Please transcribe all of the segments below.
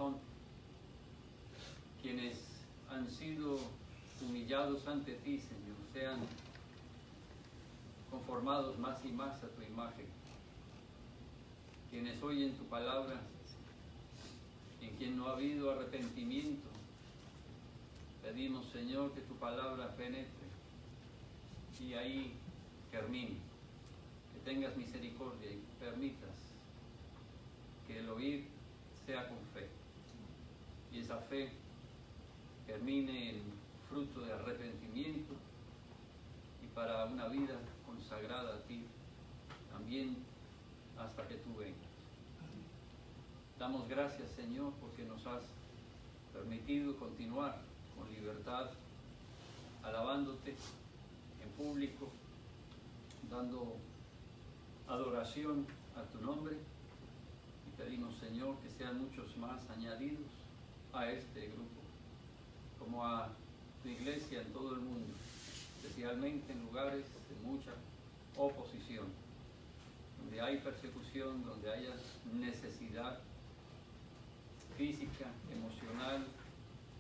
corazón, quienes han sido humillados ante ti, Señor, sean conformados más y más a tu imagen. Quienes oyen tu palabra, en quien no ha habido arrepentimiento, pedimos, Señor, que tu palabra penetre y ahí germine, que tengas misericordia y permitas que el oír sea con fe y esa fe germine en fruto de arrepentimiento y para una vida consagrada a ti también hasta que tú vengas. Damos gracias, Señor, porque nos has permitido continuar con libertad, alabándote en público, dando adoración a tu nombre, y pedimos, Señor, que sean muchos más añadidos a este grupo, como a tu iglesia en todo el mundo, especialmente en lugares de mucha oposición, donde hay persecución, donde haya necesidad física, emocional,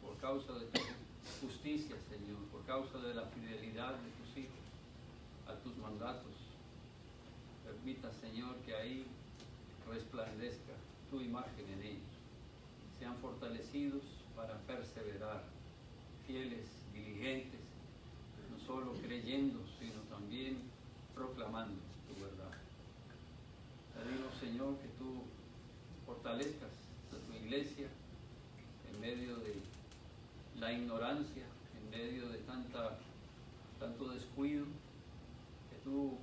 por causa de tu justicia, Señor, por causa de la fidelidad de tus hijos a tus mandatos. Permita, Señor, que ahí resplandezca tu imagen en ellos, sean fortalecidos para perseverar, fieles, diligentes, no solo creyendo, sino también proclamando tu verdad. Pedimos, Señor, que tú fortalezcas a tu iglesia en medio de la ignorancia, en medio de tanto descuido, que tú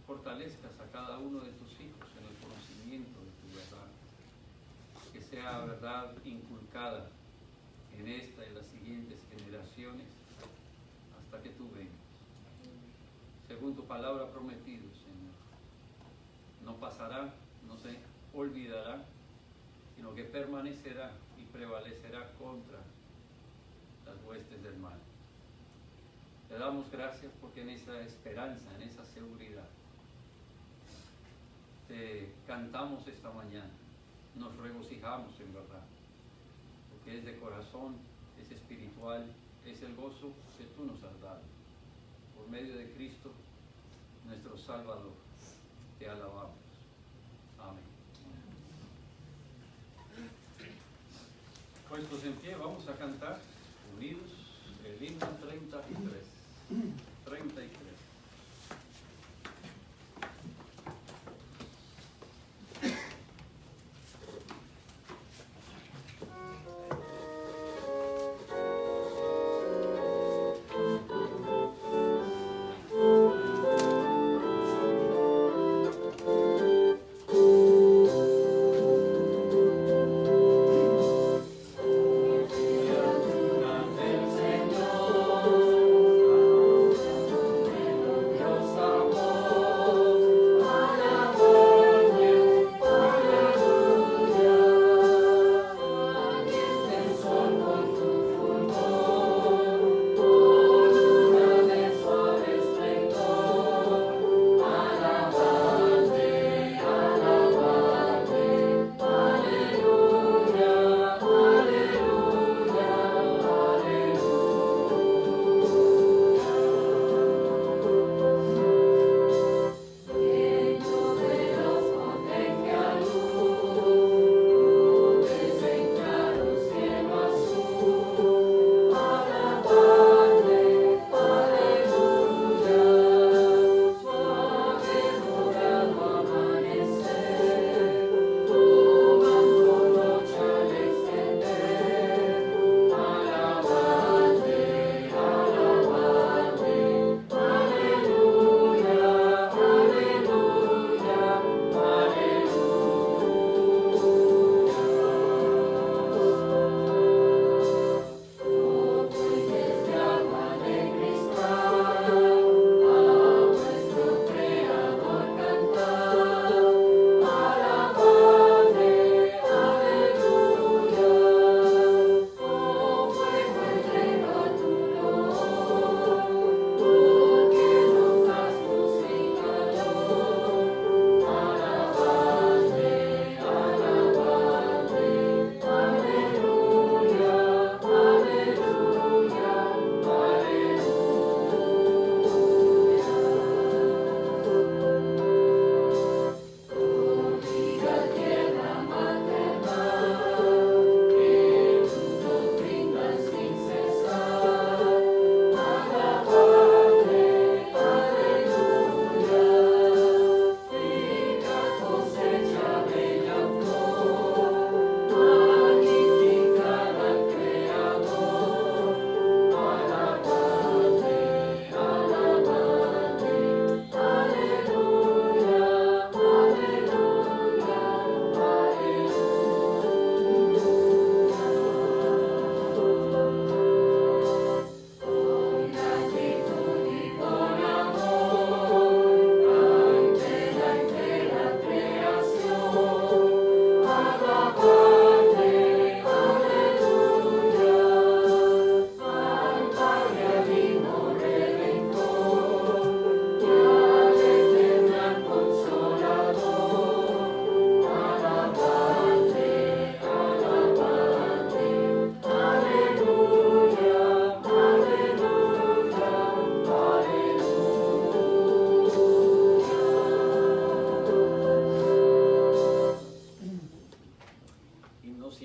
fortalezcas a cada uno de tus hijos en el conocimiento de tu verdad, que sea verdad inculcada en esta y las siguientes generaciones hasta que tú vengas. Según tu palabra prometido, Señor, no pasará, no se olvidará, sino que permanecerá y prevalecerá contra las huestes del mal. Te damos gracias porque en esa esperanza, en esa seguridad, te cantamos esta mañana, nos regocijamos en verdad, porque es de corazón, es espiritual, es el gozo que tú nos has dado. Por medio de Cristo, nuestro Salvador, te alabamos. Amén. Puestos en pie, vamos a cantar unidos el himno 33. 33. Señor.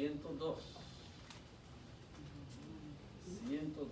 102. 102.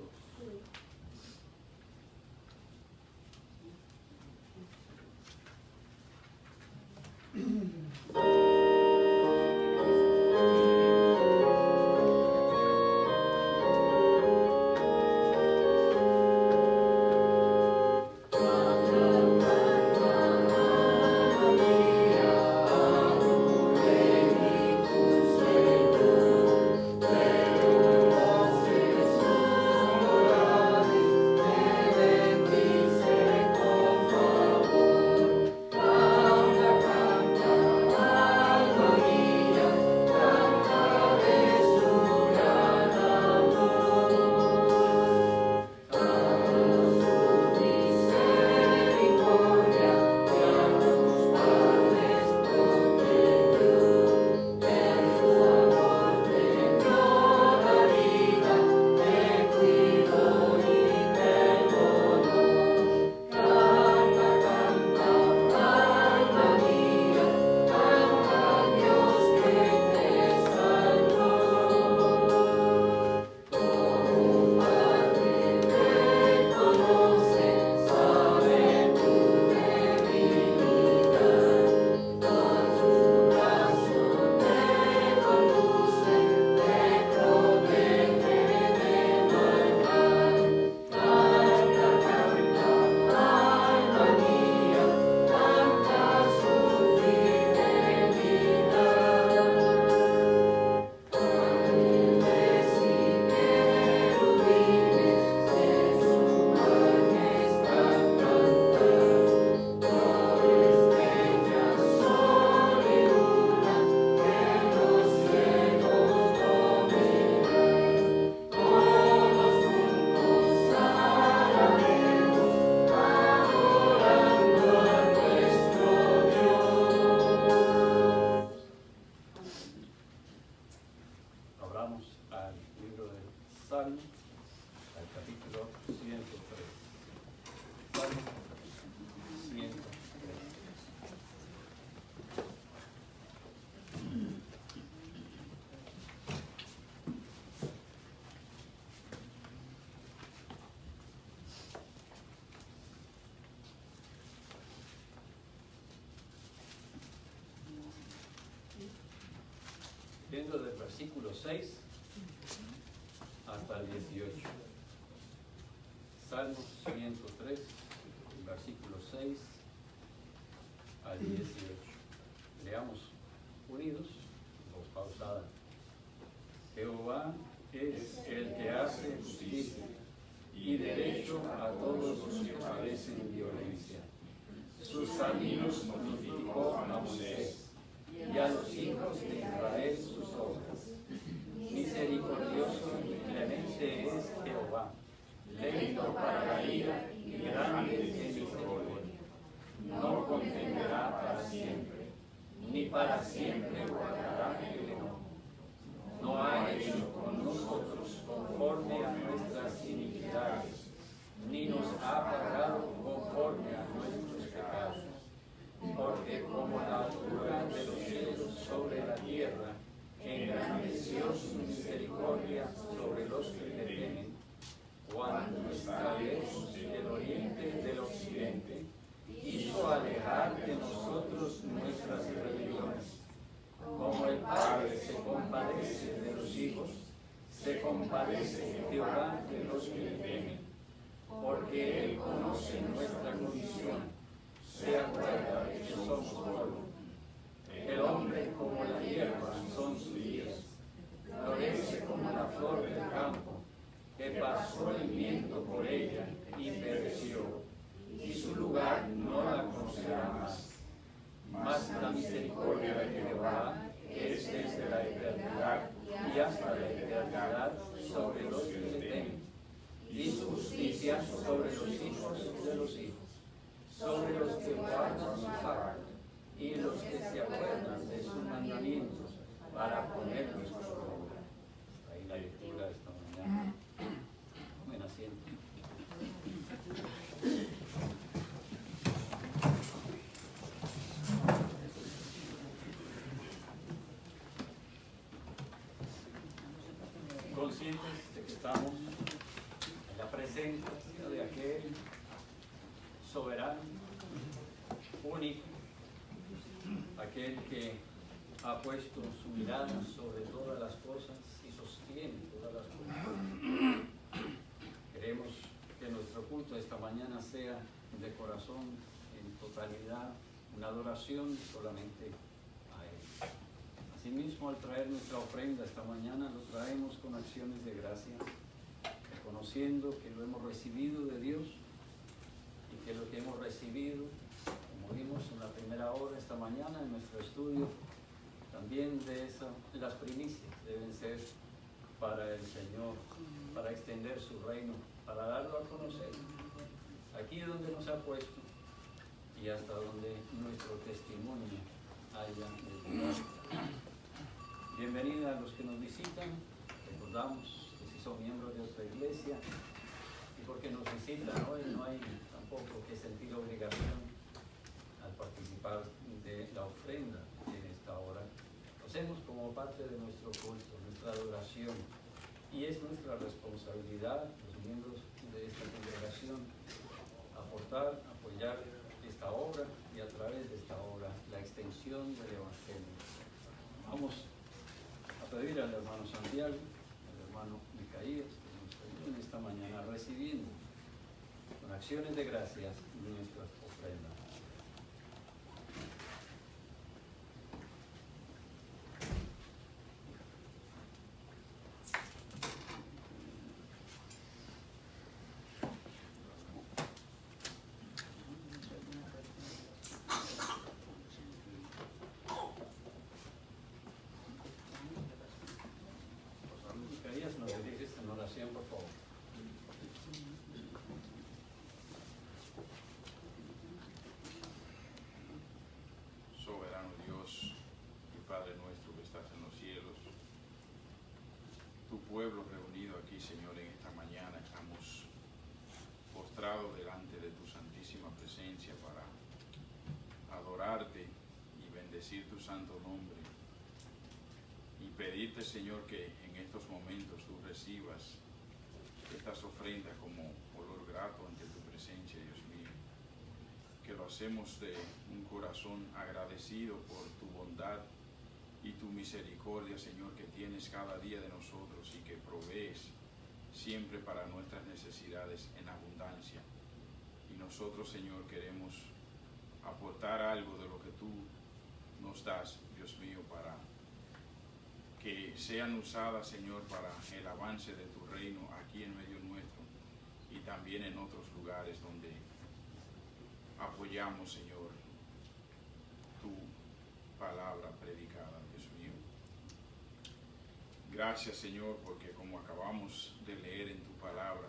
Salmo, al capítulo 103. Salmo 103. Viendo del versículo 6 hasta el 18. Salmo 103, versículo 6 al 18. Leamos unidos, voz pausada. Jehová es el que hace justicia y derecho a todos los que padecen violencia. Sus caminos notificó a Moisés y a los hijos de Israel sus obras. Misericordioso y clemente es Jehová, lento para la ira y grande en misericordia. No contenderá para siempre, ni para siempre guardará el enojo. No ha hecho con nosotros conforme a nuestras iniquidades, ni nos ha pagado conforme a nuestros pecados. Porque como la altura de los cielos sobre la tierra, engrandeció su misericordia sobre los que le temen, cuando está lejos del oriente del occidente, hizo alejar de nosotros nuestras rebeliones. Como el Padre se compadece de los hijos, se compadece Jehová de los que le temen, porque Él conoce nuestra condición, se acuerda de que somos polvo. El hombre como la hierba son sus días, florece como la flor del campo, que pasó el viento por ella y pereció, y su lugar no la conocerá más. Mas la misericordia de Jehová es desde la eternidad y hasta la eternidad sobre los que le temen, y su justicia sobre los hijos de los hijos, sobre los que guardan su pacto y los que se acuerdan de sus mandamientos para ponerlos por obra. Ahí la lectura de esta mañana. Tomen asiento. conscientes de que estamos en la presencia de aquel soberano, único, aquel que ha puesto su mirada sobre todas las cosas y sostiene todas las cosas. Queremos que nuestro culto esta mañana sea de corazón, en totalidad, una adoración solamente a Él. Asimismo, al traer nuestra ofrenda esta mañana, lo traemos con acciones de gracia, reconociendo que lo hemos recibido de Dios y que lo que hemos recibido, como vimos en la primera hora esta mañana en nuestro estudio, también las primicias deben ser para el Señor, para extender su reino, para darlo a conocer, aquí donde nos ha puesto y hasta donde nuestro testimonio haya llegado. Bienvenida a los que nos visitan. Recordamos que si son miembros de otra iglesia y porque nos visitan hoy, no hay tampoco que sentir obligación al participar de la ofrenda en esta hora. Lo hacemos como parte de nuestro culto, nuestra adoración, y es nuestra responsabilidad, los miembros de esta congregación, aportar, apoyar esta obra y a través de esta obra la extensión del Evangelio. Vamos a pedir al hermano Santiago, al hermano Micaías, que nos ayuden esta mañana recibiendo con acciones de gracias nuestras ofrendas. Nos diriges en oración, por favor. Soberano Dios y Padre nuestro que estás en los cielos, tu pueblo reunido aquí, Señor, en esta mañana estamos postrados delante de tu santísima presencia para adorarte y bendecir tu santo nombre y pedirte, Señor, que en estos momentos tú recibas estas ofrendas como olor grato ante tu presencia, Dios mío, que lo hacemos de un corazón agradecido por tu bondad y tu misericordia, Señor, que tienes cada día de nosotros y que provees siempre para nuestras necesidades en abundancia. Y nosotros, Señor, queremos aportar algo de lo que tú nos das, Dios mío, para que sean usadas, Señor, para el avance de tu reino aquí en medio nuestro y también en otros lugares donde apoyamos, Señor, tu palabra predicada, Dios mío. Gracias, Señor, porque como acabamos de leer en tu palabra,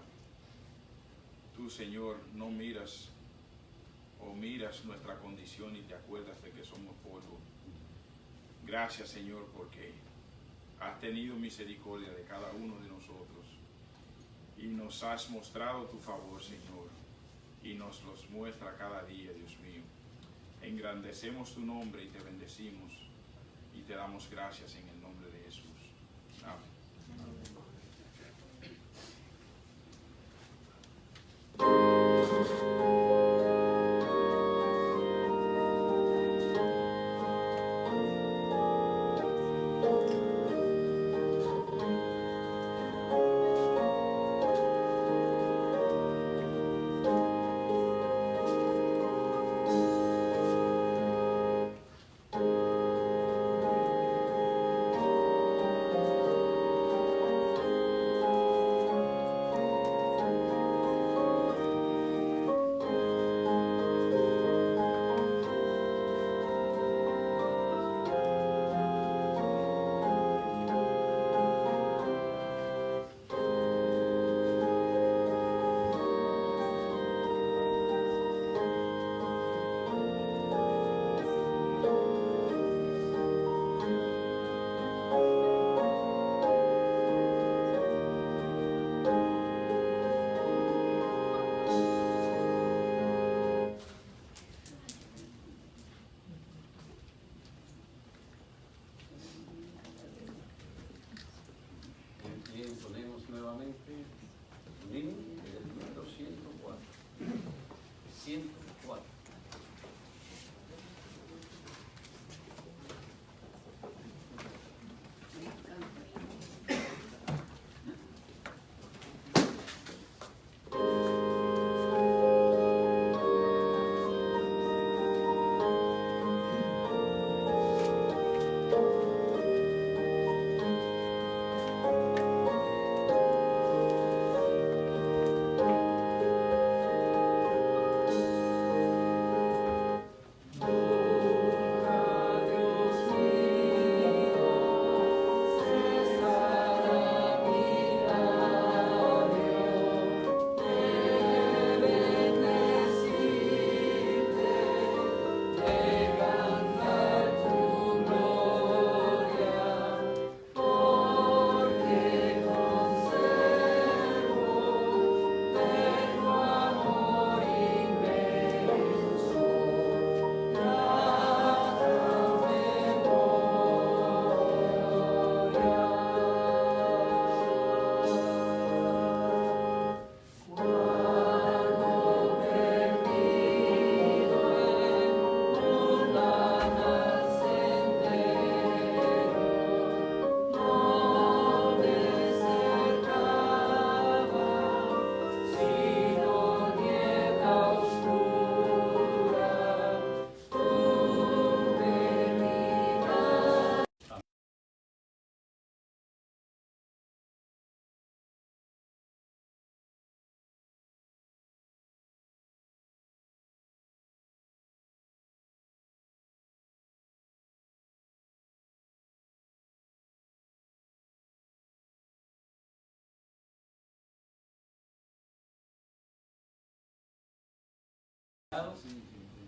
tú, Señor, no miras o miras nuestra condición y te acuerdas de que somos polvo. Gracias, Señor, porque has tenido misericordia de cada uno de nosotros y nos has mostrado tu favor, Señor, y nos los muestra cada día, Dios mío. Engrandecemos tu nombre y te bendecimos y te damos gracias en el nombre de Jesús. Amén. entonemos nuevamente el himno del número 104. 104.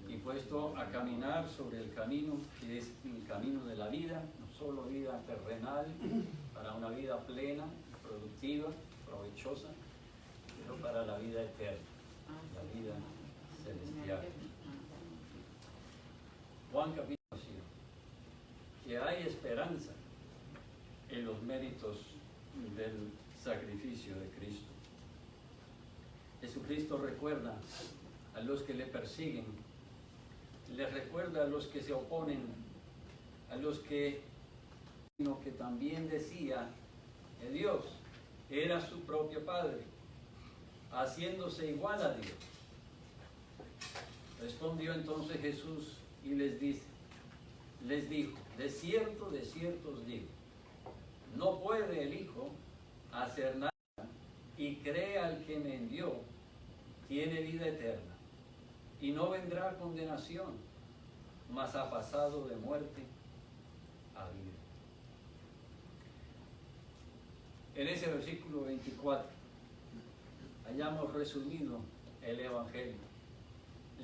Y puesto a caminar sobre el camino que es el camino de la vida, no solo vida terrenal, para una vida plena, productiva, provechosa, pero para la vida eterna, la vida celestial. Juan capítulo 5, que hay esperanza en los méritos del sacrificio de Cristo. Jesucristo recuerda a los que le persiguen, les recuerda a los que se oponen, a los que, sino que también decía que Dios era su propio Padre, haciéndose igual a Dios. Respondió entonces Jesús y les dijo, de cierto os digo, no puede el Hijo hacer nada y cree al que me envió, tiene vida eterna y no vendrá a condenación, mas ha pasado de muerte a vida. En ese versículo 24 hayamos resumido el Evangelio,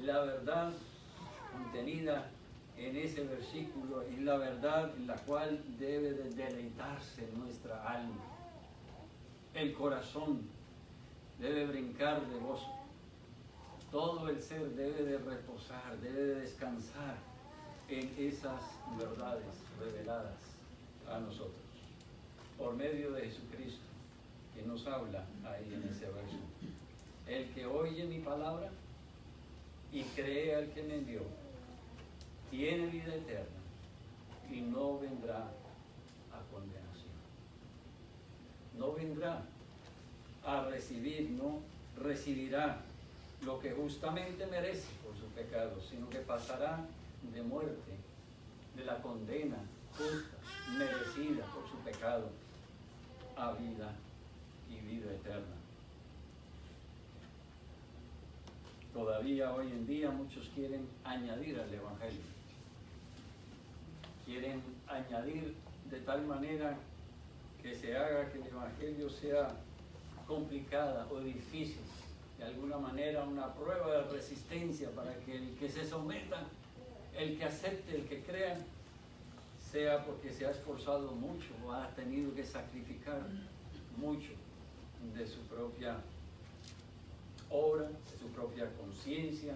la verdad contenida en ese versículo y la verdad en la cual debe de deleitarse nuestra alma. El corazón debe brincar de gozo. Todo el ser debe de reposar, debe de descansar en esas verdades reveladas a nosotros por medio de Jesucristo, que nos habla ahí en ese verso. El que oye mi palabra y cree al que me envió, tiene vida eterna y no vendrá a condenación. No vendrá a recibir, no recibirá lo que justamente merece por su pecado, sino que pasará de muerte, de la condena justa, merecida por su pecado, a vida y vida eterna. Todavía hoy en día muchos quieren añadir al Evangelio. Quieren añadir de tal manera que se haga que el Evangelio sea complicada o difícil, de alguna manera una prueba de resistencia para que el que se someta, el que acepte, el que crea, sea porque se ha esforzado mucho o ha tenido que sacrificar mucho de su propia obra, de su propia conciencia.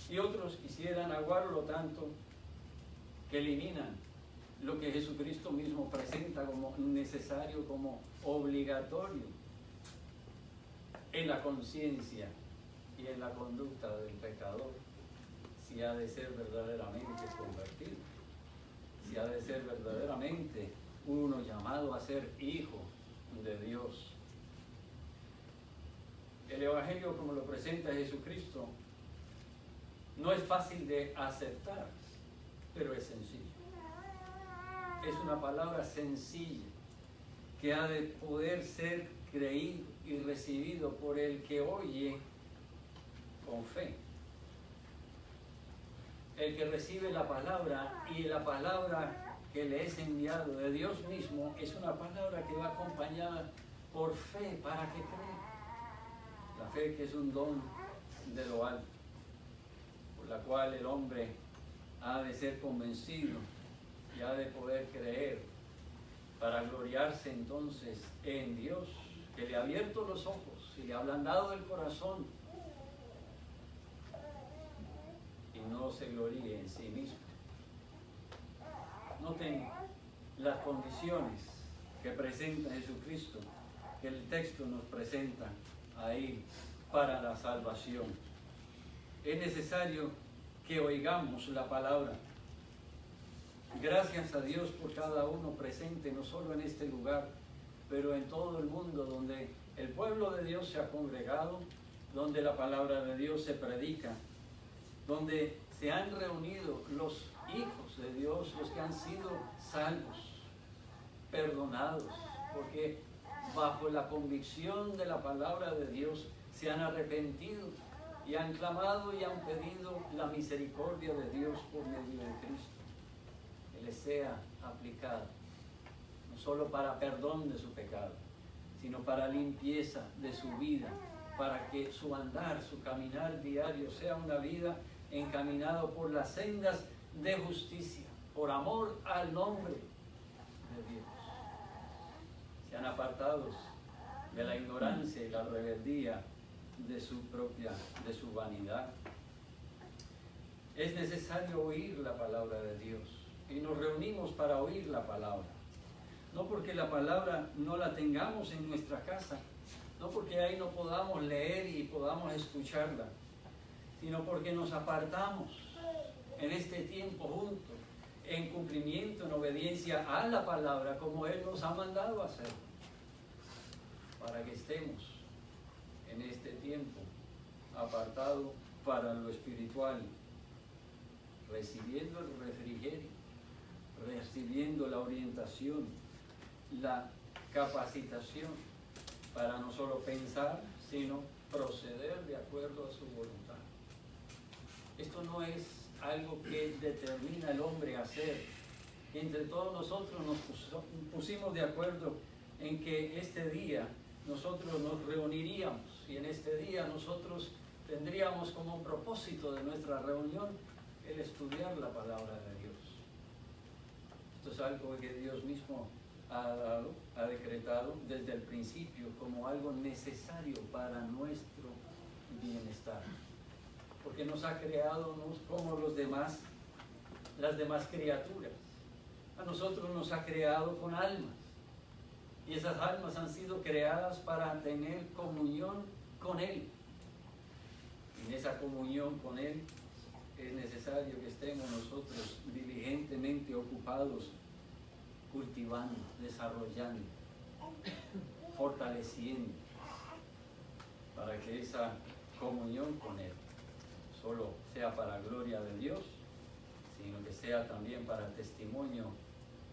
Y otros quisieran aguarlo tanto que eliminan lo que Jesucristo mismo presenta como necesario, como obligatorio en la conciencia y en la conducta del pecador, si ha de ser verdaderamente convertido, si ha de ser verdaderamente uno llamado a ser hijo de Dios. El Evangelio, como lo presenta Jesucristo, no es fácil de aceptar, pero es sencillo. Es una palabra sencilla que ha de poder ser creído y recibido por el que oye con fe. El que recibe la palabra, y la palabra que le es enviado de Dios mismo es una palabra que va acompañada por fe para que crea. La fe, que es un don de lo alto, por la cual el hombre ha de ser convencido y ha de poder creer para gloriarse entonces en Dios, que le ha abierto los ojos y le ha ablandado el corazón, y no se gloríe en sí mismo. Noten las condiciones que presenta Jesucristo, que el texto nos presenta ahí para la salvación. Es necesario que oigamos la palabra. Gracias a Dios por cada uno presente, no solo en este lugar, pero en todo el mundo, donde el pueblo de Dios se ha congregado, donde la palabra de Dios se predica, donde se han reunido los hijos de Dios, los que han sido salvos, perdonados, porque bajo la convicción de la palabra de Dios se han arrepentido y han clamado y han pedido la misericordia de Dios por medio de Cristo, que les sea aplicada, no solo para perdón de su pecado, sino para limpieza de su vida, para que su andar, su caminar diario sea una vida encaminado por las sendas de justicia, por amor al nombre de Dios. Sean apartados de la ignorancia y la rebeldía de su vanidad. Es necesario oír la palabra de Dios, y nos reunimos para oír la palabra. No porque la palabra no la tengamos en nuestra casa, no porque ahí no podamos leer y podamos escucharla, sino porque nos apartamos en este tiempo juntos, en cumplimiento, en obediencia a la palabra, como Él nos ha mandado a hacer, para que estemos en este tiempo apartado para lo espiritual, recibiendo el refrigerio, recibiendo la orientación, la capacitación, para no solo pensar, sino proceder de acuerdo a su voluntad. Esto no es algo que determina el hombre a hacer, que entre todos nosotros nos pusimos de acuerdo en que este día nosotros nos reuniríamos, y en este día nosotros tendríamos como propósito de nuestra reunión el estudiar la palabra de Dios. Esto es algo que Dios mismo ha decretado desde el principio como algo necesario para nuestro bienestar, porque nos ha creado como las demás criaturas. A nosotros nos ha creado con almas, y esas almas han sido creadas para tener comunión con Él. Y en esa comunión con Él es necesario que estemos nosotros diligentemente ocupados, cultivando, desarrollando, fortaleciendo, para que esa comunión con Él solo sea para gloria de Dios, sino que sea también para testimonio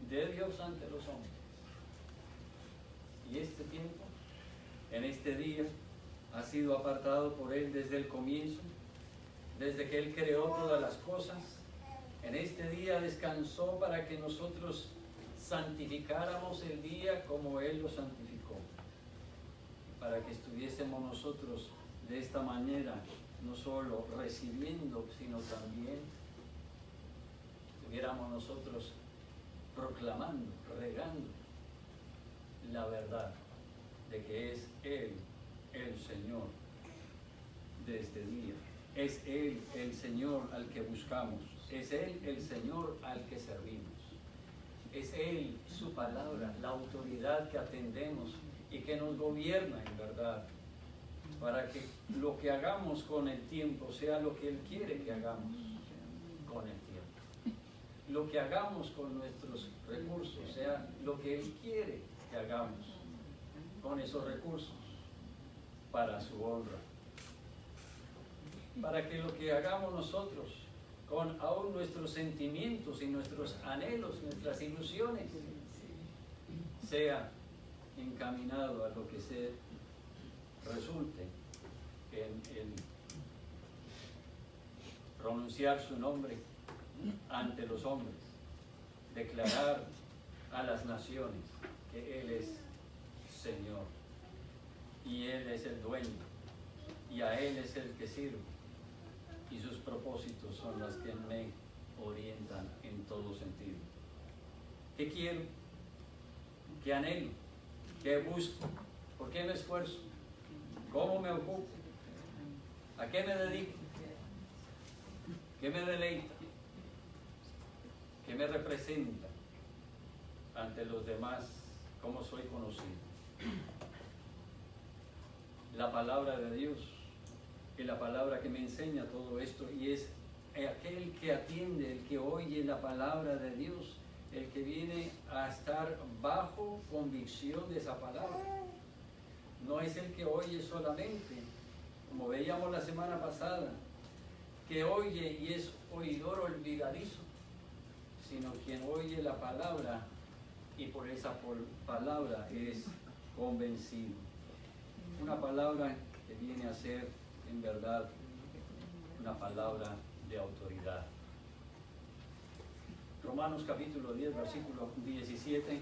de Dios ante los hombres. Y este tiempo, en este día, ha sido apartado por Él desde el comienzo, desde que Él creó todas las cosas. En este día descansó para que nosotros santificáramos el día como Él lo santificó, para que estuviésemos nosotros de esta manera, no solo recibiendo, sino también estuviéramos nosotros proclamando, regando la verdad de que es Él el Señor de este día. Es Él el Señor al que buscamos, es Él el Señor al que servimos. es Él, su palabra, la autoridad que atendemos y que nos gobierna en verdad, para que lo que hagamos con el tiempo sea lo que Él quiere que hagamos con el tiempo. Lo que hagamos con nuestros recursos sea lo que Él quiere que hagamos con esos recursos para su honra. Para que lo que hagamos nosotros con aún nuestros sentimientos y nuestros anhelos, nuestras ilusiones, sea encaminado a lo que se resulte en el pronunciar su nombre ante los hombres, declarar a las naciones que Él es Señor y Él es el dueño y a Él es el que sirve y sus propósitos son los que me orientan en todo sentido. ¿Qué quiero? ¿Qué anhelo? ¿Qué busco? ¿Por qué me esfuerzo? ¿Cómo me ocupo? ¿A qué me dedico? ¿Qué me deleita? ¿Qué me representa ante los demás? ¿Cómo soy conocido? La palabra de Dios es la palabra que me enseña todo esto y es aquel que atiende, el que oye la palabra de Dios, el que viene a estar bajo convicción de esa palabra. No es el que oye solamente, como veíamos la semana pasada, que oye y es oidor olvidadizo, sino quien oye la palabra y por esa palabra es convencido. Una palabra que viene a ser en verdad una palabra de autoridad. Romanos capítulo 10, versículo 17.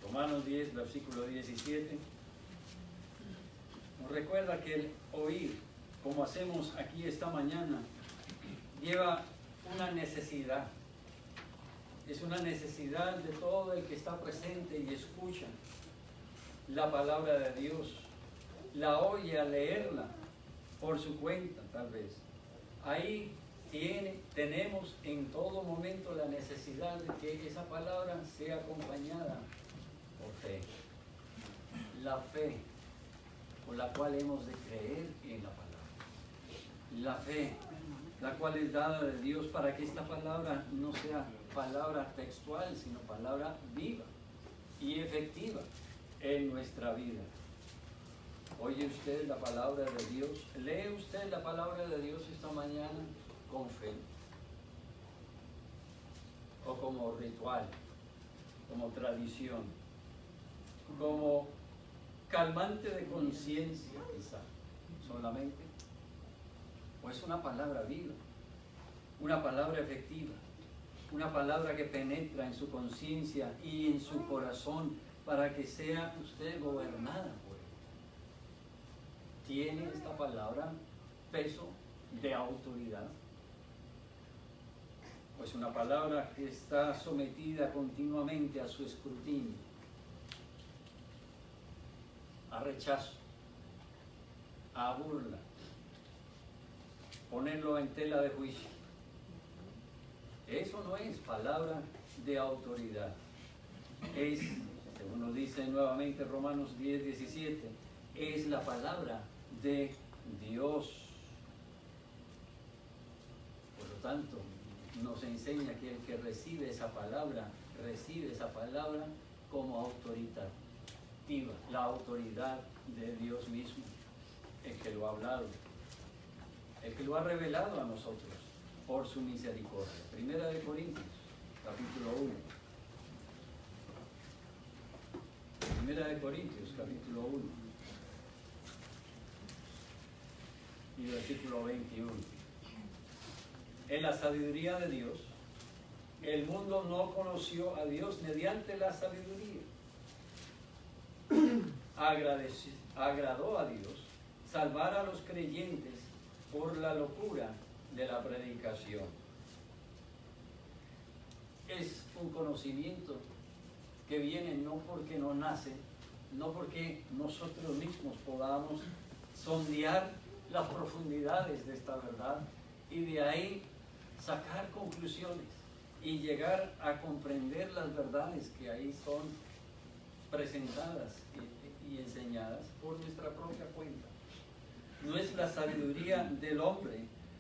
Romanos 10, versículo 17, nos recuerda que el oír, como hacemos aquí esta mañana, lleva una necesidad. Es una necesidad de todo el que está presente y escucha la palabra de Dios. La oye al leerla por su cuenta, tal vez. Ahí tenemos en todo momento la necesidad de que esa palabra sea acompañada por fe. La fe por la cual hemos de creer en la palabra. La fe, la cual es dada de Dios para que esta palabra no sea palabra textual, sino palabra viva y efectiva en nuestra vida. ¿Oye usted la palabra de Dios? ¿Lee usted la palabra de Dios esta mañana con fe? ¿O como ritual, como tradición, como calmante de conciencia quizá solamente? ¿O es una palabra viva, una palabra efectiva, una palabra que penetra en su conciencia y en su corazón para que sea usted gobernada por él? ¿Tiene esta palabra peso de autoridad? ¿O es una palabra que está sometida continuamente a su escrutinio, a rechazo, a burla, ponerlo en tela de juicio? Eso no es palabra de autoridad. Es, según nos dice nuevamente Romanos 10, 17, es la palabra de Dios. Por lo tanto, nos enseña que el que recibe esa palabra como autoritativa, la autoridad de Dios mismo, el que lo ha hablado, el que lo ha revelado a nosotros por su misericordia. Primera de Corintios, capítulo 1. Primera de Corintios, capítulo 1. Y versículo 21. En la sabiduría de Dios, el mundo no conoció a Dios mediante la sabiduría. Agradó a Dios salvar a los creyentes por la locura de la predicación. Es un conocimiento que viene no porque nos nace, no porque nosotros mismos podamos sondear las profundidades de esta verdad y de ahí sacar conclusiones y llegar a comprender las verdades que ahí son presentadas y enseñadas por nuestra propia cuenta. No es la sabiduría del hombre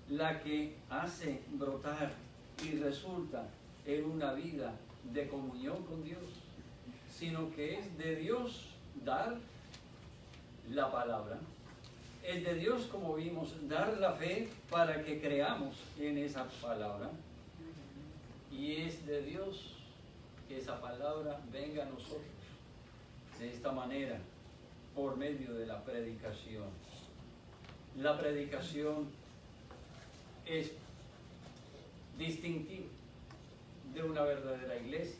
la que hace brotar y resulta en una vida de comunión con Dios, sino que es de Dios dar la palabra, es de Dios, como vimos, dar la fe para que creamos en esa palabra, y es de Dios que esa palabra venga a nosotros de esta manera, por medio de la predicación. La predicación es distintiva de una verdadera iglesia.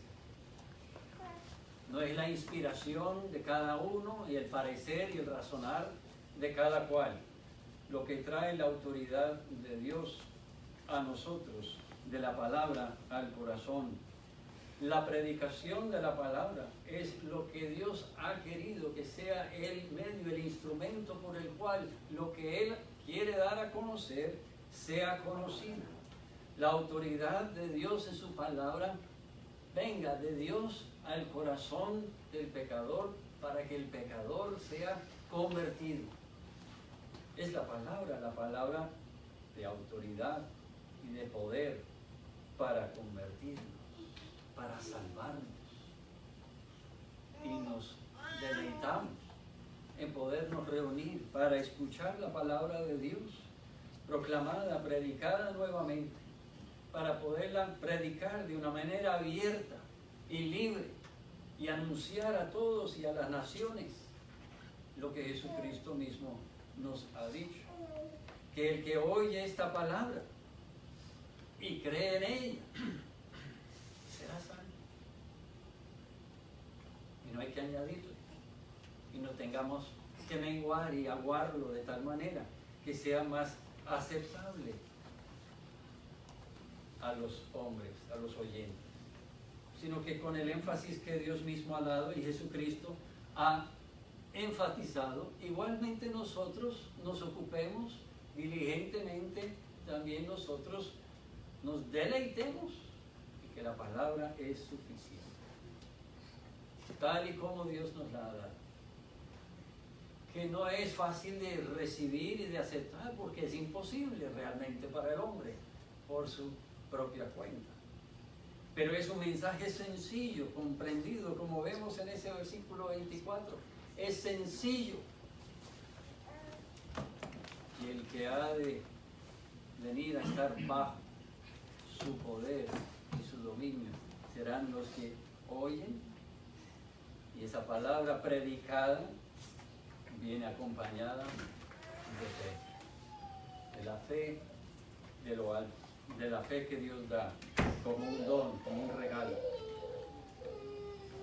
No es la inspiración de cada uno y el parecer y el razonar de cada cual lo que trae la autoridad de Dios a nosotros, de la palabra al corazón. La predicación de la palabra es lo que Dios ha querido que sea el medio, el instrumento por el cual lo que Él quiere dar a conocer sea conocido. La autoridad de Dios en su palabra venga de Dios al corazón del pecador para que el pecador sea convertido. Es la palabra de autoridad y de poder para convertirnos, para salvarnos. Y nos deleitamos en podernos reunir para escuchar la palabra de Dios, proclamada, predicada nuevamente, para poderla predicar de una manera abierta y libre y anunciar a todos y a las naciones lo que Jesucristo mismo nos ha dicho, que el que oye esta palabra y cree en ella será salvo. Y no hay que añadirle, y no tengamos que menguar y aguarlo de tal manera que sea más aceptable a los hombres, a los oyentes, sino que con el énfasis que Dios mismo ha dado y Jesucristo ha enfatizado, igualmente nosotros nos ocupemos diligentemente, también nosotros nos deleitemos y que la palabra es suficiente, tal y como Dios nos la ha dado, que no es fácil de recibir y de aceptar, porque es imposible realmente para el hombre por su propia cuenta. Pero es un mensaje sencillo, comprendido, como vemos en ese versículo 24. Es sencillo. Y el que ha de venir a estar bajo su poder y su dominio serán los que oyen, y esa palabra predicada viene acompañada de la fe de lo alto, de la fe que Dios da como un don, como un regalo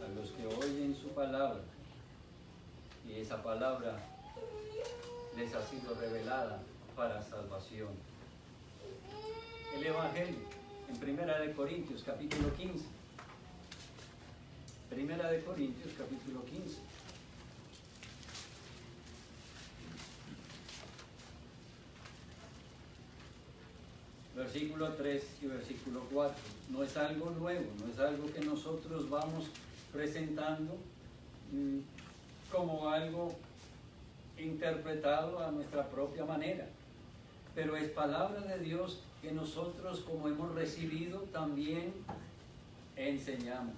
a los que oyen su palabra, y esa palabra les ha sido revelada para salvación. El Evangelio en Primera de Corintios capítulo 15. Primera de Corintios capítulo 15. Versículo 3 y versículo 4. No es algo nuevo, no es algo que nosotros vamos presentando como algo interpretado a nuestra propia manera, pero es palabra de Dios que nosotros, como hemos recibido, también enseñamos.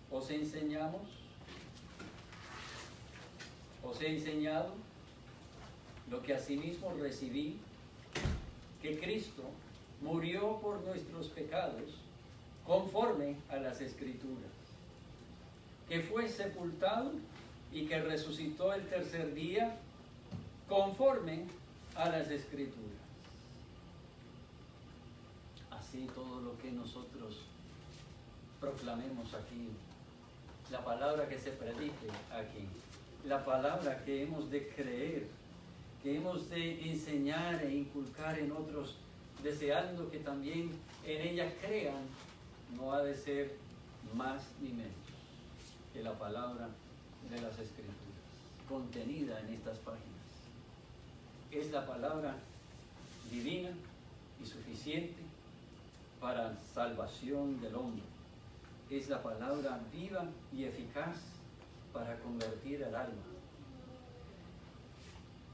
Os enseñamos, os he enseñado lo que asimismo recibí, que Cristo murió por nuestros pecados conforme a las Escrituras, que fue sepultado y que resucitó el tercer día conforme a las Escrituras. Así todo lo que nosotros proclamemos aquí, la palabra que se predique aquí, la palabra que hemos de creer, que hemos de enseñar e inculcar en otros, deseando que también en ella crean, no ha de ser más ni menos que la palabra de las Escrituras, contenida en estas páginas. Es la palabra divina y suficiente para salvación del hombre. Es la palabra viva y eficaz para convertir al alma.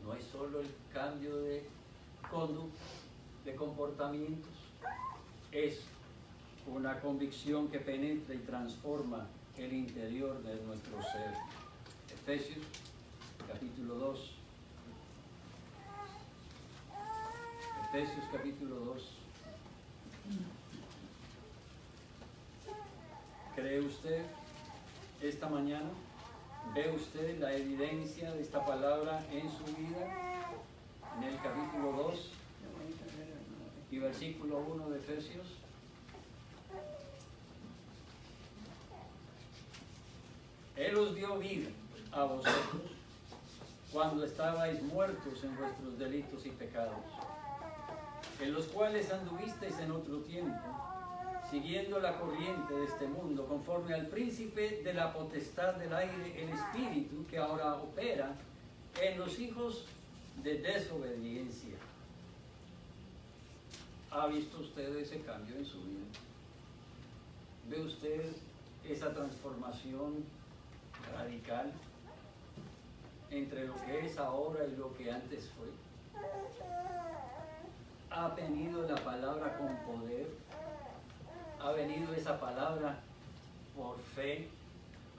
No es solo el cambio de conducta, de comportamientos, es una convicción que penetra y transforma el interior de nuestro ser. Efesios capítulo 2. Efesios capítulo 2. ¿Cree usted esta mañana? ¿Ve usted la evidencia de esta palabra en su vida? En el capítulo 2 y versículo 1 de Efesios. Él os dio vida a vosotros cuando estabais muertos en vuestros delitos y pecados, en los cuales anduvisteis en otro tiempo, siguiendo la corriente de este mundo, conforme al príncipe de la potestad del aire, el espíritu que ahora opera en los hijos de desobediencia. ¿Ha visto usted ese cambio en su vida? ¿Ve usted esa transformación radical entre lo que es ahora y lo que antes fue? ¿Ha venido la palabra con poder? ¿Ha venido esa palabra por fe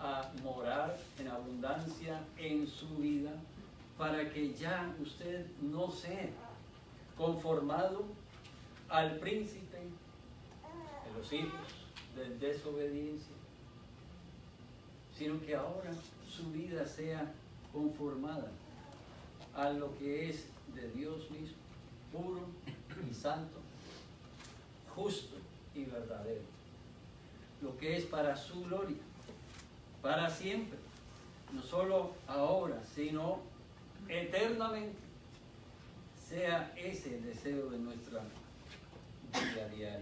a morar en abundancia en su vida, para que ya usted no sea conformado al príncipe de los hijos de desobediencia, sino que ahora su vida sea conformada a lo que es de Dios mismo, puro y santo, justo y verdadero, lo que es para su gloria, para siempre, no solo ahora, sino eternamente, sea ese el deseo de nuestra vida diaria.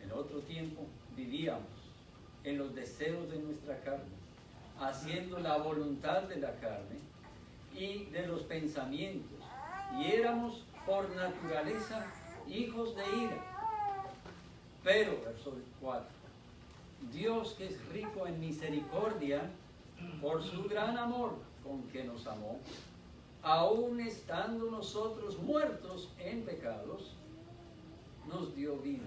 En otro tiempo vivíamos en los deseos de nuestra carne, haciendo la voluntad de la carne y de los pensamientos, y éramos por naturaleza hijos de ira. Pero, verso 4, Dios, que es rico en misericordia, por su gran amor con que nos amó, aun estando nosotros muertos en pecados, nos dio vida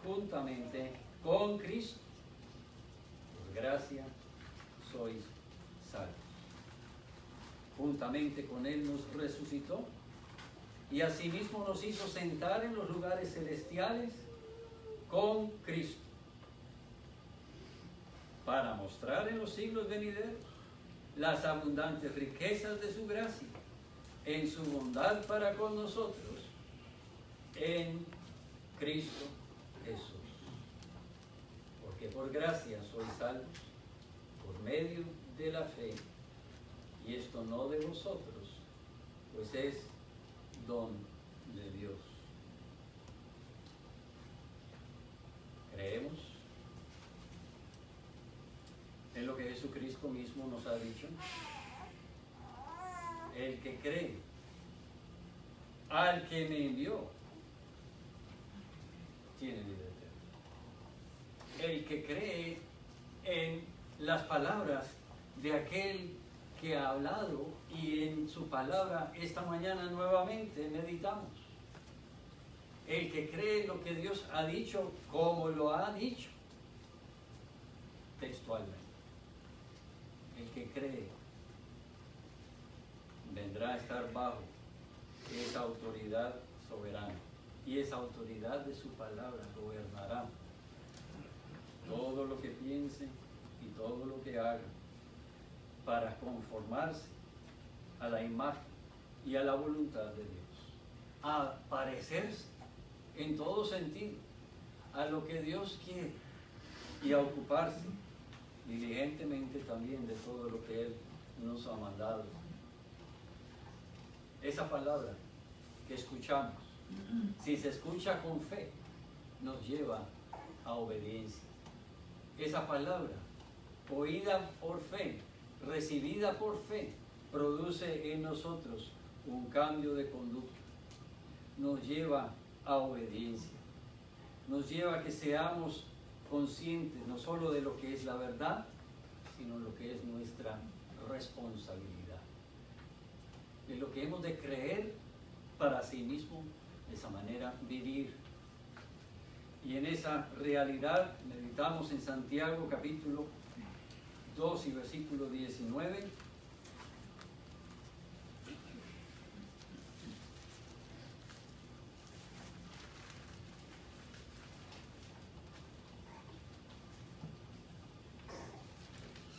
juntamente con Cristo. Por gracia sois salvos. Juntamente con Él nos resucitó y asimismo nos hizo sentar en los lugares celestiales con Cristo, para mostrar en los siglos venideros las abundantes riquezas de su gracia, en su bondad para con nosotros, en Cristo Jesús. Porque por gracia sois salvos, por medio de la fe, y esto no de vosotros, pues es don de Dios. ¿Creemos en lo que Jesucristo mismo nos ha dicho? El que cree al que me envió tiene vida eterna. El que cree en las palabras de aquel que ha hablado, y en su palabra esta mañana nuevamente meditamos. El que cree lo que Dios ha dicho, como lo ha dicho textualmente. El que cree vendrá a estar bajo esa autoridad soberana, y esa autoridad de su palabra gobernará todo lo que piense y todo lo que haga, para conformarse a la imagen y a la voluntad de Dios, a parecerse en todo sentido a lo que Dios quiere, y a ocuparse diligentemente también de todo lo que Él nos ha mandado. Esa palabra que escuchamos, si se escucha con fe, nos lleva a obediencia. Esa palabra, oída por fe, recibida por fe, produce en nosotros un cambio de conducta. Nos lleva a obediencia. Nos lleva a que seamos conscientes no solo de lo que es la verdad, sino lo que es nuestra responsabilidad. De lo que hemos de creer para sí mismo, de esa manera vivir. Y en esa realidad meditamos en Santiago capítulo 2 y versículo 19.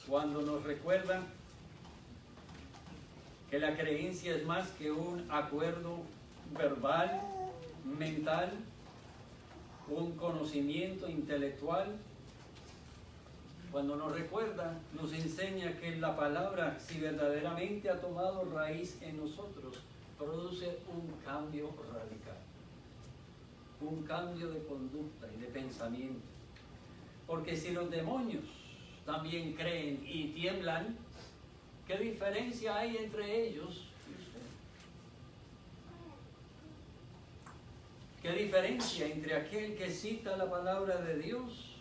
Cuando nos recuerda que la creencia es más que un acuerdo verbal, mental, un conocimiento intelectual. Cuando nos recuerda, nos enseña que la palabra, si verdaderamente ha tomado raíz en nosotros, produce un cambio radical, un cambio de conducta y de pensamiento. Porque si los demonios también creen y tiemblan, ¿qué diferencia hay entre ellos y usted? ¿Qué diferencia entre aquel que cita la palabra de Dios?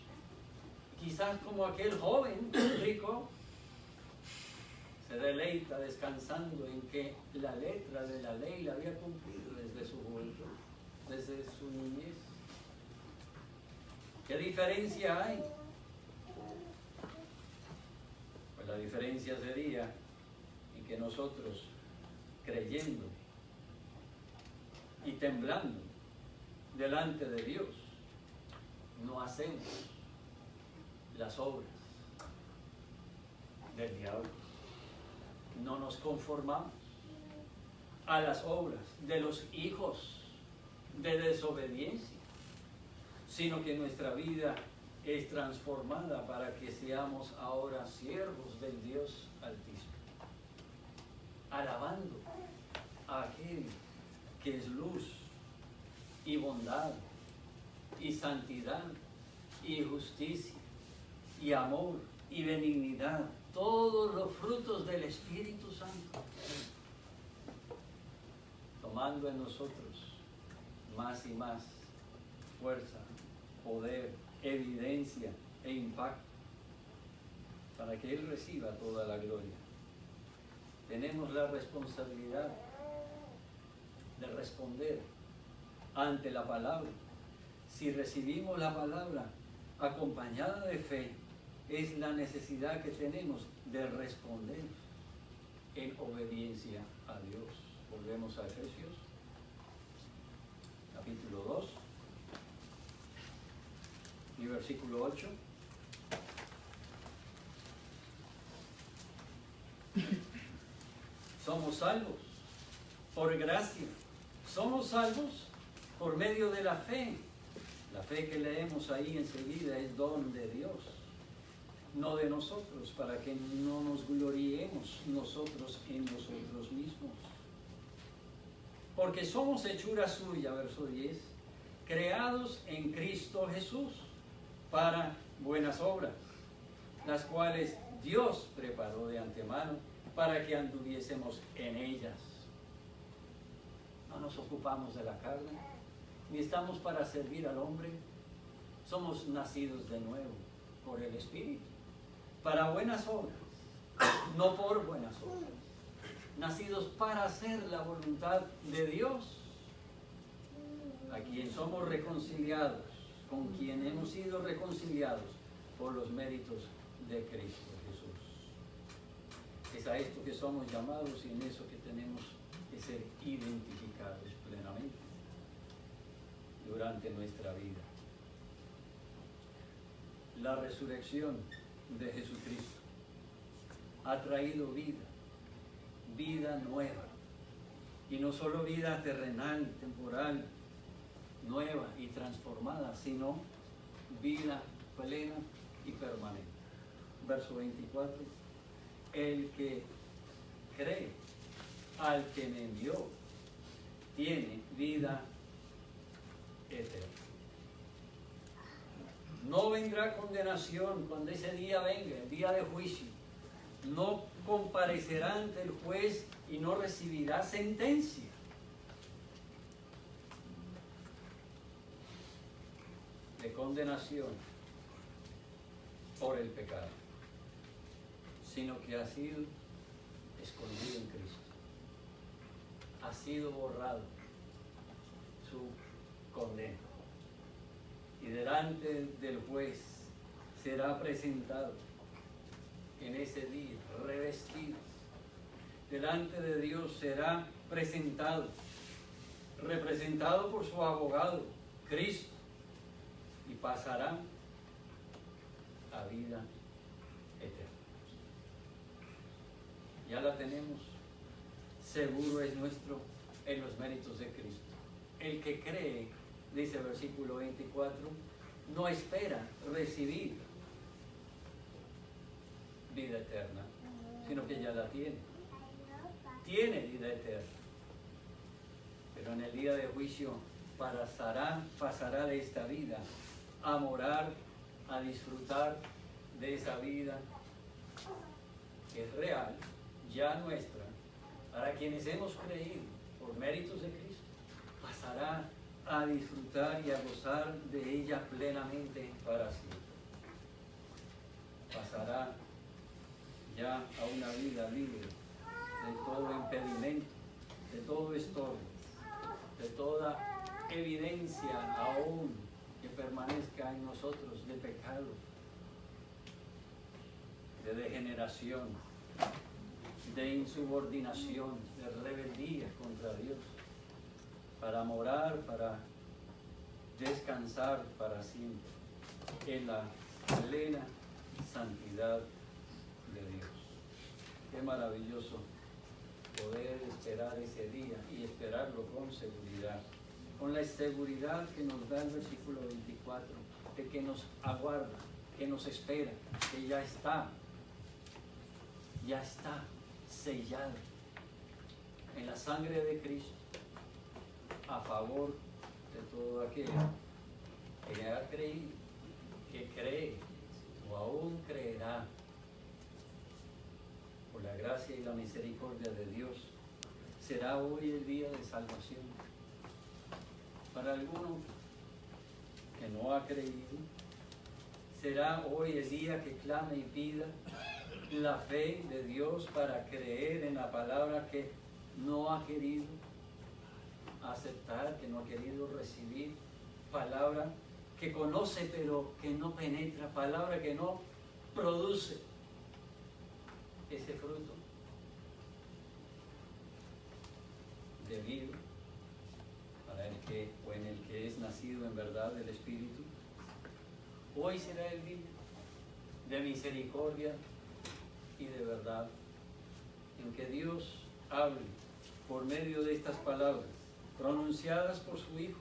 Quizás como aquel joven rico se deleita descansando en que la letra de la ley la había cumplido desde su juventud, desde su niñez. ¿Qué diferencia hay? Pues la diferencia sería en que nosotros, creyendo y temblando delante de Dios, no hacemos las obras del diablo. No nos conformamos a las obras de los hijos de desobediencia, sino que nuestra vida es transformada para que seamos ahora siervos del Dios Altísimo, alabando a aquel que es luz y bondad y santidad y justicia y amor y benignidad, todos los frutos del Espíritu Santo, tomando en nosotros más y más fuerza, poder, evidencia e impacto, para que Él reciba toda la gloria. Tenemos la responsabilidad de responder ante la palabra. Si recibimos la palabra acompañada de fe, es la necesidad que tenemos de responder en obediencia a Dios. Volvemos a Efesios, capítulo 2 y versículo 8. Somos salvos por gracia. Somos salvos por medio de la fe. La fe que leemos ahí enseguida es don de Dios, no de nosotros, para que no nos gloriemos nosotros en nosotros mismos. Porque somos hechura suya, verso 10, creados en Cristo Jesús para buenas obras, las cuales Dios preparó de antemano para que anduviésemos en ellas. No nos ocupamos de la carne, ni estamos para servir al hombre. Somos nacidos de nuevo por el Espíritu, para buenas obras, no por buenas obras. Nacidos para hacer la voluntad de Dios, a quien somos reconciliados, con quien hemos sido reconciliados por los méritos de Cristo Jesús. Es a esto que somos llamados y en eso que tenemos que ser identificados plenamente durante nuestra vida. La resurrección de Jesucristo ha traído vida, vida nueva, y no solo vida terrenal, temporal, nueva y transformada, sino vida plena y permanente. verso 24, el que cree al que me envió tiene vida eterna. No vendrá condenación cuando ese día venga, el día de juicio. No comparecerá ante el juez y no recibirá sentencia. De condenación por el pecado, sino que ha sido escondido en Cristo. Ha sido borrado su condena. Y delante del juez será presentado en ese día, revestido. Delante de Dios será presentado, representado por su abogado, Cristo, y pasará a vida eterna. Ya la tenemos, seguro es nuestro en los méritos de Cristo. El que cree, dice el versículo 24, no espera recibir vida eterna, sino que ya la tiene. Tiene vida eterna. Pero en el día de juicio pasará de esta vida a morar, a disfrutar de esa vida que es real, ya nuestra, para quienes hemos creído por méritos de Cristo, pasará a disfrutar y a gozar de ella plenamente para siempre. Pasará ya a una vida libre de todo impedimento, de todo estorbo, de toda evidencia aún que permanezca en nosotros de pecado, de degeneración, de insubordinación, de rebeldía contra Dios, para morar, para descansar para siempre en la plena santidad de Dios. Qué maravilloso poder esperar ese día y esperarlo con seguridad, con la seguridad que nos da el versículo 24, de que nos aguarda, que nos espera, que ya está sellado en la sangre de Cristo a favor de todo aquel que ha creído, que cree o aún creerá. Por la gracia y la misericordia de Dios, será hoy el día de salvación. Para alguno que no ha creído, será hoy el día que clame y pida la fe de Dios para creer en la palabra que no ha querido aceptar, que no ha querido recibir, palabra que conoce pero que no penetra, palabra que no produce ese fruto de vida para el que o en el que es nacido en verdad del Espíritu. Hoy será el día de misericordia y de verdad en que Dios hable por medio de estas palabras pronunciadas por su Hijo,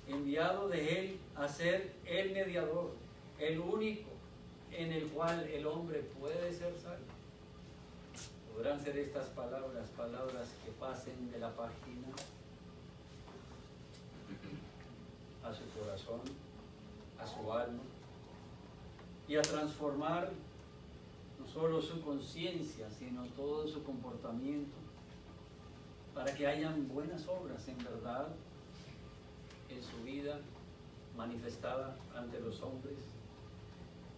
enviado de Él a ser el mediador, el único en el cual el hombre puede ser salvo. Podrán ser estas palabras, palabras que pasen de la página a su corazón, a su alma, y a transformar no solo su conciencia, sino todo su comportamiento, para que hayan buenas obras en verdad en su vida manifestada ante los hombres,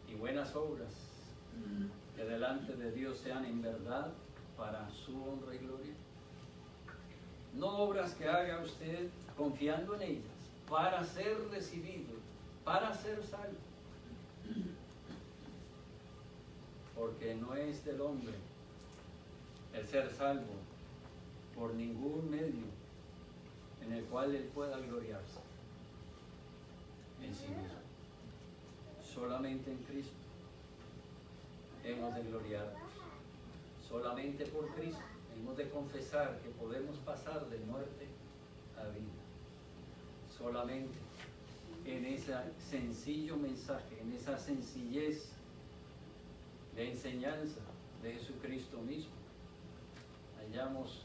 y buenas obras que delante de Dios sean en verdad para su honra y gloria. No obras que haga usted confiando en ellas para ser recibido, para ser salvo, porque no es del hombre el ser salvo por ningún medio en el cual él pueda gloriarse en sí mismo. Solamente en Cristo hemos de gloriarnos. Solamente por Cristo hemos de confesar que podemos pasar de muerte a vida. Solamente en ese sencillo mensaje, en esa sencillez de enseñanza de Jesucristo mismo, hallamos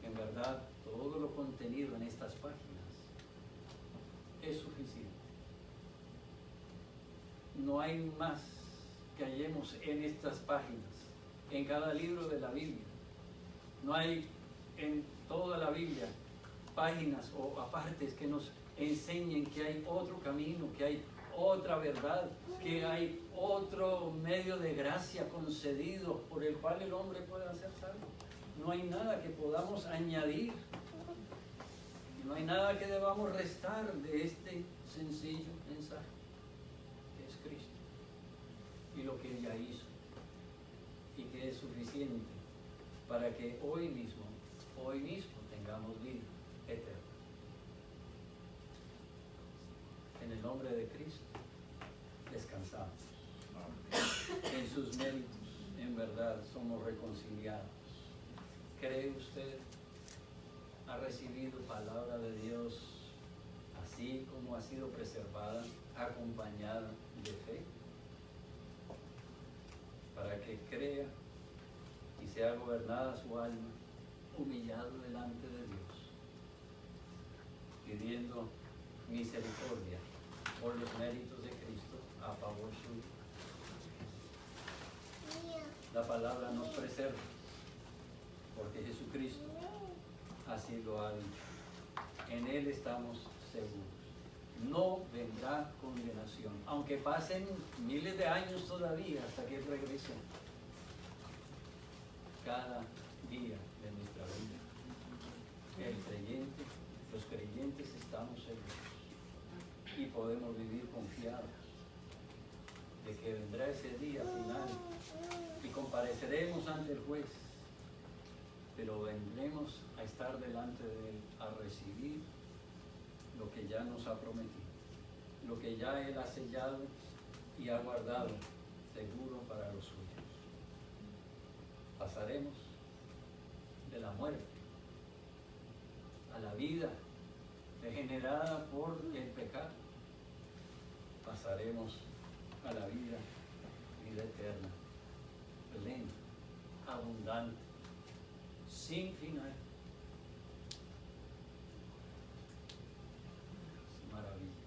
que en verdad todo lo contenido en estas páginas es suficiente. No hay más que hallemos en estas páginas, en cada libro de la Biblia. No hay en toda la Biblia páginas o apartes que nos enseñen que hay otro camino, que hay otra verdad, que hay otro medio de gracia concedido por el cual el hombre pueda ser salvo. No hay nada que podamos añadir, no hay nada que debamos restar de este sencillo mensaje, que es Cristo y lo que ella hizo, y que es suficiente para que hoy mismo tengamos vida eterna. En el nombre de Cristo descansamos. En sus méritos, en verdad, somos reconciliados. ¿Cree usted? ¿Ha recibido palabra de Dios así como ha sido preservada, acompañada de fe? Para que crea y sea gobernada su alma, humillado delante de Dios, pidiendo misericordia por los méritos de Cristo a favor suyo. La palabra nos preserva, porque Jesucristo así lo ha dicho. En Él estamos seguros. No vendrá condenación, aunque pasen miles de años todavía hasta que regrese. Cada día de nuestra vida, los creyentes estamos seguros y podemos vivir confiados de que vendrá ese día final y compareceremos ante el juez, pero vendremos a estar delante de Él a recibir lo que ya nos ha prometido, lo que ya Él ha sellado y ha guardado seguro para los suyos. Pasaremos de la muerte a la vida degenerada por el pecado. Pasaremos a la vida eterna, plena, abundante, sin final. Maravilla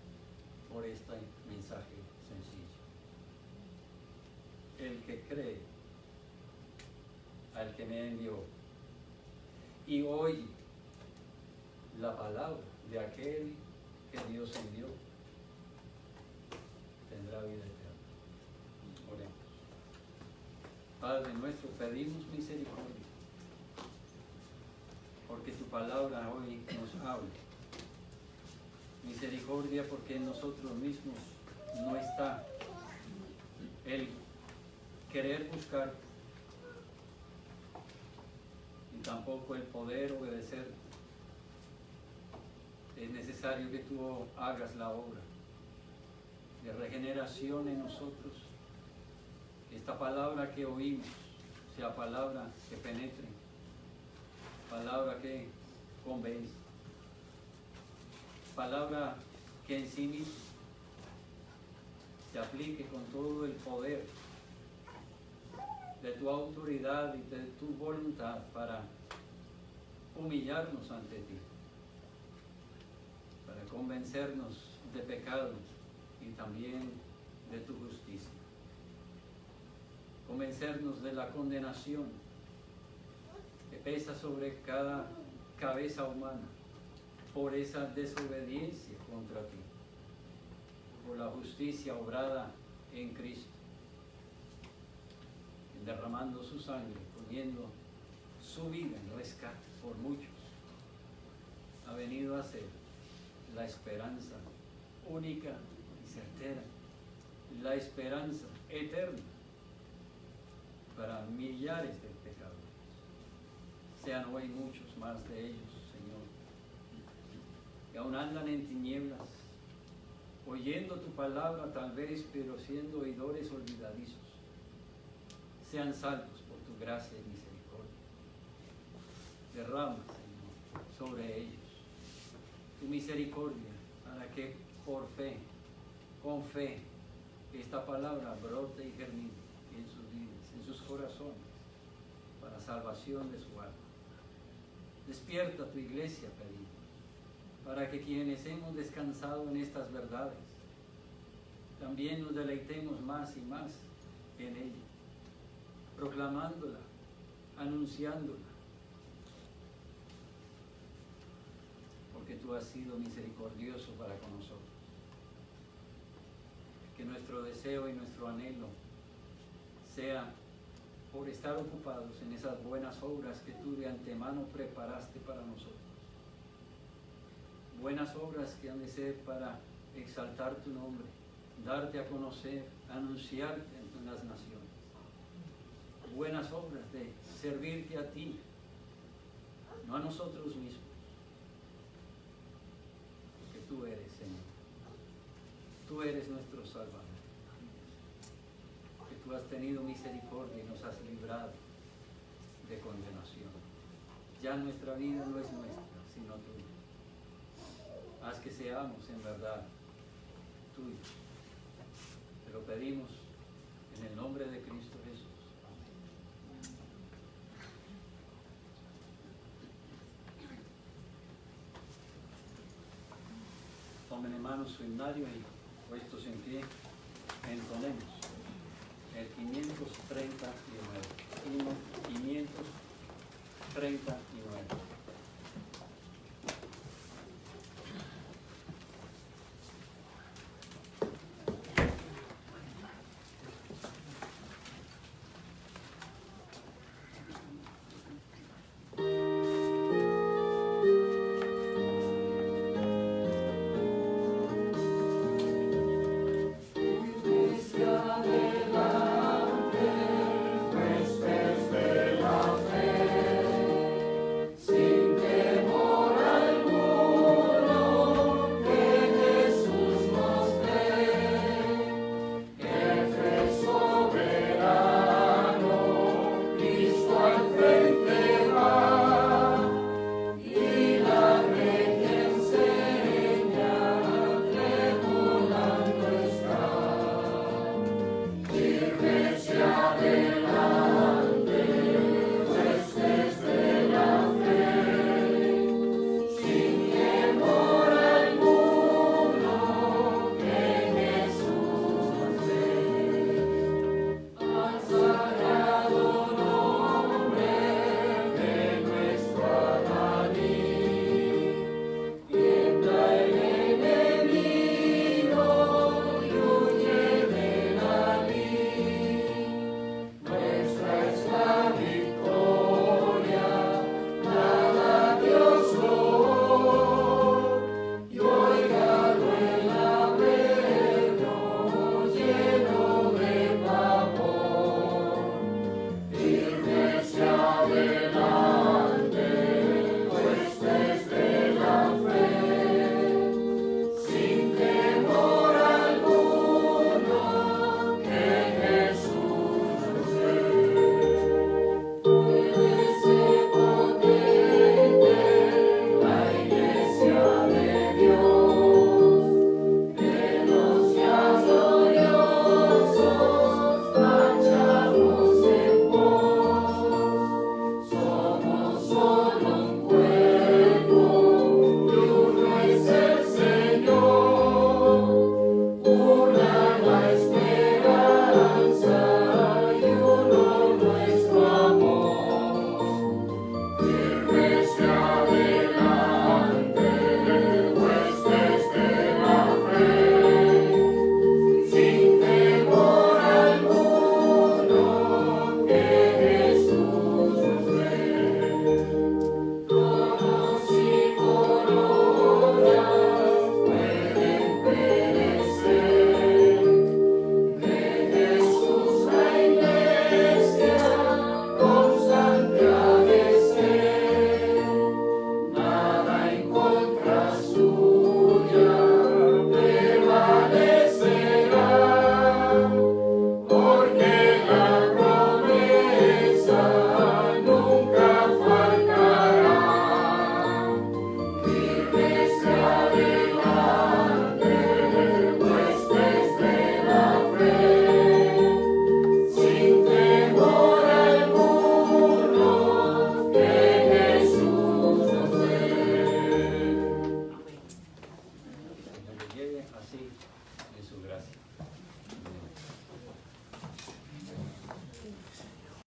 por este mensaje sencillo. El que cree al que me envió y oye la palabra de aquel que Dios envió, tendrá vida eterna. Oremos. Padre nuestro, pedimos misericordia, porque tu palabra hoy nos habla. Misericordia porque en nosotros mismos no está el querer buscar, y tampoco el poder obedecer. Es necesario que tú hagas la obra de regeneración en nosotros. Que esta palabra que oímos sea palabra que penetre, palabra que convence, palabra que en sí misma se aplique con todo el poder de tu autoridad y de tu voluntad para humillarnos ante ti, para convencernos de pecado y también de tu justicia, convencernos de la condenación que pesa sobre cada cabeza humana por esa desobediencia contra ti, por la justicia obrada en Cristo, derramando su sangre, poniendo su vida en rescate por muchos, ha venido a ser la esperanza única y certera, la esperanza eterna para millares de pecadores. Sean hoy muchos más de ellos, Señor, que aún andan en tinieblas, oyendo tu palabra tal vez, pero siendo oidores olvidadizos. Sean salvos por tu gracia y misericordia. Derrama, Señor, sobre ellos tu misericordia, para que por fe, con fe, esta palabra brote y germine en sus vidas. corazones para salvación de su alma. Despierta tu iglesia, pedimos, para que quienes hemos descansado en estas verdades, también nos deleitemos más y más en ella, proclamándola, anunciándola, porque tú has sido misericordioso para con nosotros. Que nuestro deseo y nuestro anhelo sea por estar ocupados en esas buenas obras que tú de antemano preparaste para nosotros. Buenas obras que han de ser para exaltar tu nombre, darte a conocer, anunciarte en las naciones. Buenas obras de servirte a ti, no a nosotros mismos, porque tú eres, Señor. Tú eres nuestro Salvador. Que tú has tenido misericordia y nos has librado de condenación. Ya nuestra vida no es nuestra, sino tuya. Haz que seamos en verdad tuyos. Te lo pedimos en el nombre de Cristo Jesús. Tomen en mano su himnario y puestos en pie, entonemos el 539. Himno 539.